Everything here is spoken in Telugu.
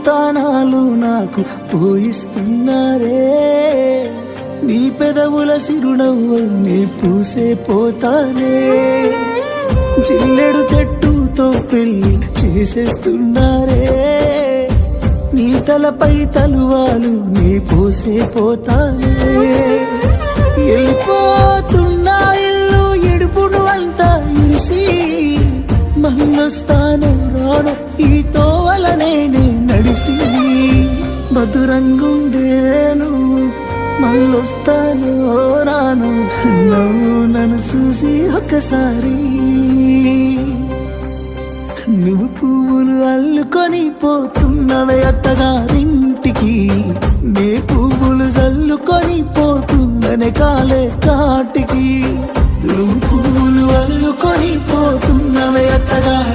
తానాలు నాకు పోయిస్తున్నారే నీ పెదవుల సిరునవ్వు నీ పూసే పోతానే జిల్లెడు చెట్టుతో పెళ్లి చేసేస్తున్నారే నీ తలపై తలువాలు నీ పోసే పోతానే వెళ్ళిపోతున్నా ఇల్లు ఎడుపును అంతా ఇడిసి మళ్ళొస్తాను రాను ఈ తోవలనే నడిసి మధురంగుండేను మళ్ళొస్తాను రాను నవ్వు నన్ను చూసి ఒక్కసారి నువ్వు పువ్వులు అల్లుకొని పోతున్నవే అత్తగారింటికి నే పువ్వులు జల్లుకొని పోతున్ననే కాలే కాటికి నువ్వు పువ్వులు అల్లుకొని పోతున్నవే అత్తగారి